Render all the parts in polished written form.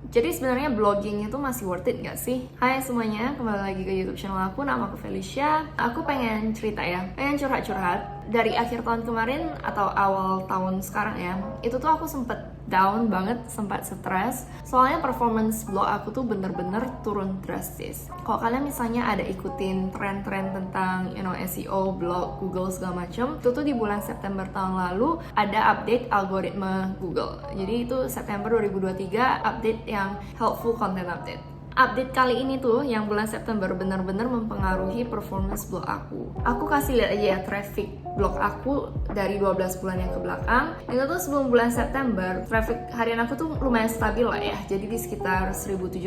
Jadi sebenarnya blogging itu masih worth it nggak sih? Hai semuanya, kembali lagi ke YouTube channel aku, nama aku Felicia. Aku pengen cerita ya, pengen curhat-curhat. Dari akhir tahun kemarin atau awal tahun sekarang ya, itu tuh aku sempet down banget, sempat stres. Soalnya performance blog aku tuh bener-bener turun drastis. Kalau kalian misalnya ada ikutin tren-tren tentang SEO, blog, Google segala macam, itu tuh di bulan September tahun lalu ada update algoritma Google. Jadi itu September 2023 update yang helpful content update. Update kali ini tuh yang bulan September benar-benar mempengaruhi performance blog aku. Aku kasih lihat aja ya traffic blog aku dari 12 bulan yang ke belakang. Itu tuh sebelum bulan September, traffic harian aku tuh lumayan stabil lah ya. Jadi di sekitar 1.700,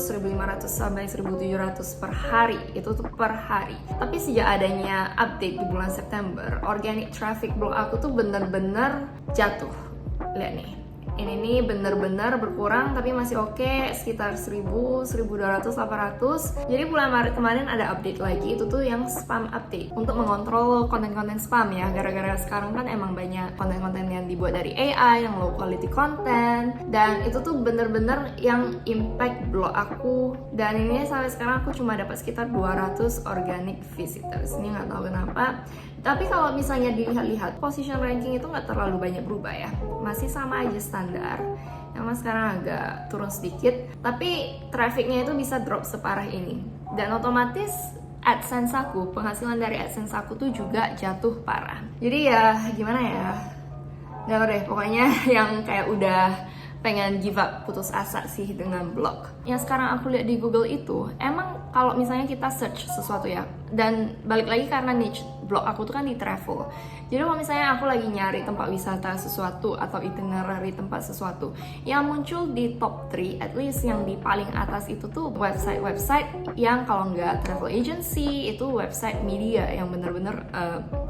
1.500 sampai 1.700 per hari. Itu tuh per hari. Tapi sejak adanya update di bulan September, organic traffic blog aku tuh benar-benar jatuh. Lihat nih. Ini nih bener-bener berkurang tapi masih oke, sekitar 1.000, 1.200, 800. Jadi bulan Maret kemarin ada update lagi, itu tuh yang spam update untuk mengontrol konten-konten spam ya. Gara-gara sekarang kan emang banyak konten-konten yang dibuat dari AI, yang low quality content, dan itu tuh bener-bener yang impact blog aku. Dan ini sampai sekarang aku cuma dapat sekitar 200 organic visitors. Ini nggak tahu kenapa. Tapi kalau misalnya dilihat-lihat, position ranking itu nggak terlalu banyak berubah ya. Masih sama aja standar. Yang sekarang agak turun sedikit. Tapi trafficnya itu bisa drop separah ini. Dan otomatis AdSense aku, penghasilan dari AdSense aku tuh juga jatuh parah. Jadi ya gimana ya? Gak tau deh, pokoknya yang kayak udah pengen give up, putus asa sih dengan blog. Yang sekarang aku lihat di Google itu, emang kalau misalnya kita search sesuatu ya, dan balik lagi karena niche blog aku tuh kan di travel. Jadi kalau misalnya aku lagi nyari tempat wisata sesuatu atau itinerary tempat sesuatu, yang muncul di top 3, at least yang di paling atas itu tuh website-website yang kalau nggak travel agency, itu website media yang bener-bener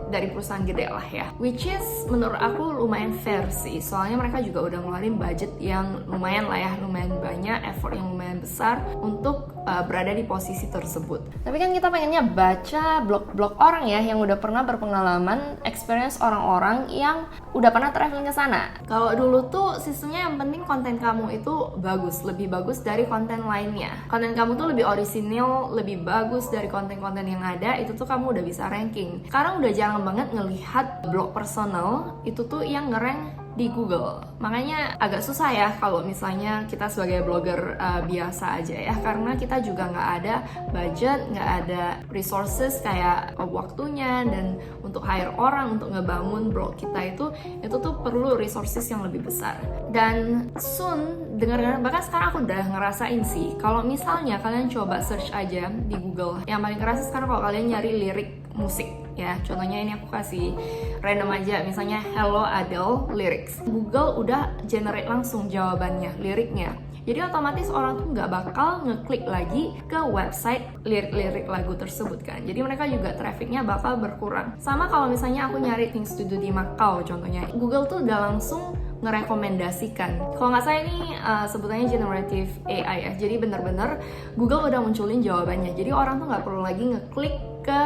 dari perusahaan gede lah ya. Which is menurut aku lumayan fair sih, soalnya mereka juga udah ngeluarin budget yang lumayan lah ya, lumayan banyak, effort yang lumayan besar untuk berada di posisi tersebut. Tapi kan kita pengennya baca blog-blog orang ya yang udah pernah berpengalaman, experience orang-orang yang udah pernah traveling ke sana. Kalau dulu tuh sistemnya yang penting konten kamu itu bagus, lebih bagus dari konten lainnya. Konten kamu tuh lebih orisinil, lebih bagus dari konten-konten yang ada, itu tuh kamu udah bisa ranking. Sekarang udah jarang banget ngelihat blog personal itu tuh yang ngerank di Google. Makanya agak susah ya kalau misalnya kita sebagai blogger biasa aja ya, karena kita juga nggak ada budget, nggak ada resources kayak waktunya, dan untuk hire orang untuk ngebangun blog kita itu tuh perlu resources yang lebih besar. Dan soon, bahkan sekarang aku udah ngerasain sih, kalau misalnya kalian coba search aja di Google, yang paling kerasa sekarang kalau kalian nyari lirik musik ya, contohnya ini aku kasih random aja, misalnya Hello Adele lyrics, Google udah generate langsung jawabannya, liriknya. Jadi otomatis orang tuh nggak bakal ngeklik lagi ke website lirik-lirik lagu tersebut kan. Jadi mereka juga trafficnya bakal berkurang. Sama kalau misalnya aku nyari things to do di Macau contohnya, Google tuh udah langsung ngerekomendasikan. Kalau nggak salah ini sebutannya generative AI ya. Jadi bener-bener Google udah munculin jawabannya. Jadi orang tuh nggak perlu lagi ngeklik ke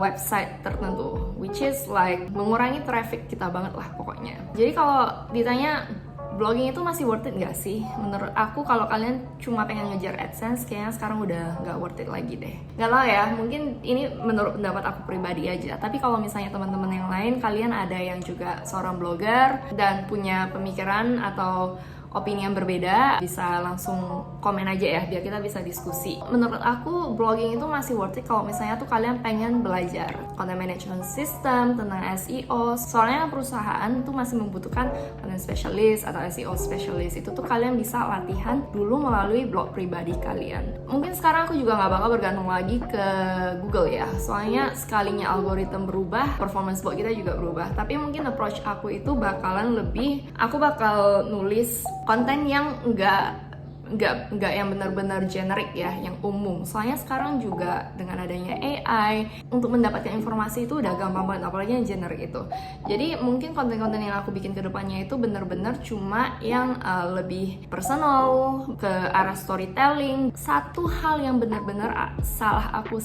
website tertentu, which is like mengurangi traffic kita banget lah pokoknya. Jadi kalau ditanya blogging itu masih worth it nggak sih? Menurut aku kalau kalian cuma pengen ngejar AdSense, kayaknya sekarang udah nggak worth it lagi deh. Nggak tahu ya, mungkin ini menurut pendapat aku pribadi aja. Tapi kalau misalnya teman-teman yang lain, kalian ada yang juga seorang blogger dan punya pemikiran atau opini yang berbeda, bisa langsung komen aja ya, biar kita bisa diskusi. Menurut aku, blogging itu masih worth it kalau misalnya tuh kalian pengen belajar content management system, tentang SEO. Soalnya perusahaan tuh masih membutuhkan content specialist atau SEO specialist. Itu tuh kalian bisa latihan dulu melalui blog pribadi kalian. Mungkin sekarang aku juga nggak bakal bergantung lagi ke Google ya, soalnya sekalinya algoritma berubah, performance blog kita juga berubah. Tapi mungkin approach aku itu bakalan lebih, aku bakal nulis konten yang nggak yang benar-benar generik ya, yang umum. Soalnya sekarang juga dengan adanya AI, untuk mendapatkan informasi itu udah gampang banget, apalagi yang generik itu. Jadi mungkin konten-konten yang aku bikin ke depannya itu benar-benar cuma yang lebih personal, ke arah storytelling. Satu hal yang benar-benar salah aku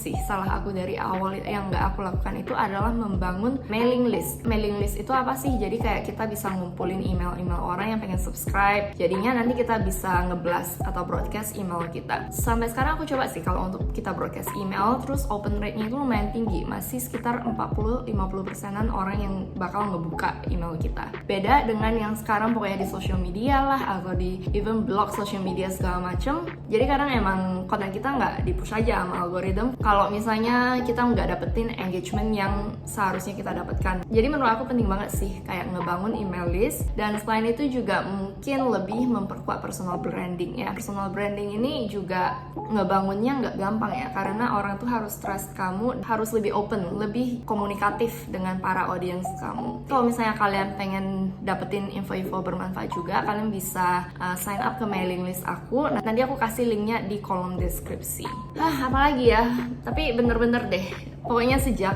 dari awal yang nggak aku lakukan itu adalah membangun mailing list. Mailing list itu apa sih? Jadi kayak kita bisa ngumpulin email-email orang yang pengen subscribe. Jadinya nanti kita bisa ngeblast atau broadcast email kita. Sampai sekarang aku coba sih kalau untuk kita broadcast email, terus open rate-nya itu lumayan tinggi, masih sekitar 40-50%an orang yang bakal ngebuka email kita. Beda dengan yang sekarang pokoknya di social media lah, atau di even blog social media segala macem. Jadi kadang emang konten kita nggak di-push aja sama algoritma kalau misalnya kita nggak dapetin engagement yang seharusnya kita dapatkan. Jadi menurut aku penting banget sih kayak ngebangun email list, dan selain itu juga mungkin lebih memperkuat personal branding ya. Personal branding ini juga ngebangunnya nggak gampang ya, karena orang tuh harus trust kamu, harus lebih open, lebih komunikatif dengan para audience kamu. Kalau misalnya kalian pengen dapetin info-info bermanfaat juga, kalian bisa sign up ke mailing list aku. Nanti aku kasih linknya di kolom deskripsi. Apalagi ya, tapi bener-bener deh, pokoknya sejak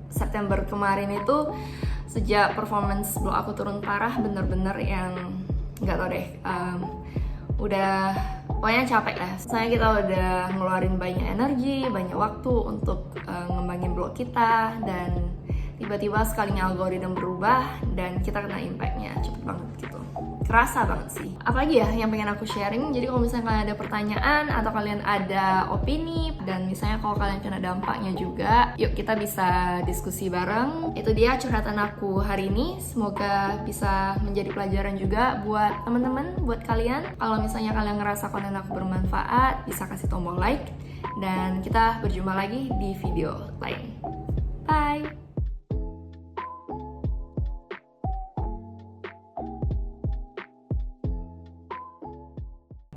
September kemarin itu, sejak performance blog aku turun parah, bener-bener yang nggak tau deh, udah pokoknya capek lah. Soalnya kita udah ngeluarin banyak energi, banyak waktu untuk ngembangin blog kita, dan tiba-tiba sekalinya algoritma berubah dan kita kena impact-nya cepet banget gitu. Kerasa banget sih. Apalagi ya yang pengen aku sharing. Jadi kalau misalnya kalian ada pertanyaan atau kalian ada opini, dan misalnya kalau kalian kena dampaknya juga, yuk kita bisa diskusi bareng. Itu dia curhatan aku hari ini. Semoga bisa menjadi pelajaran juga buat teman-teman, buat kalian. Kalau misalnya kalian ngerasa konten aku bermanfaat, bisa kasih tombol like. Dan kita berjumpa lagi di video lain. Bye!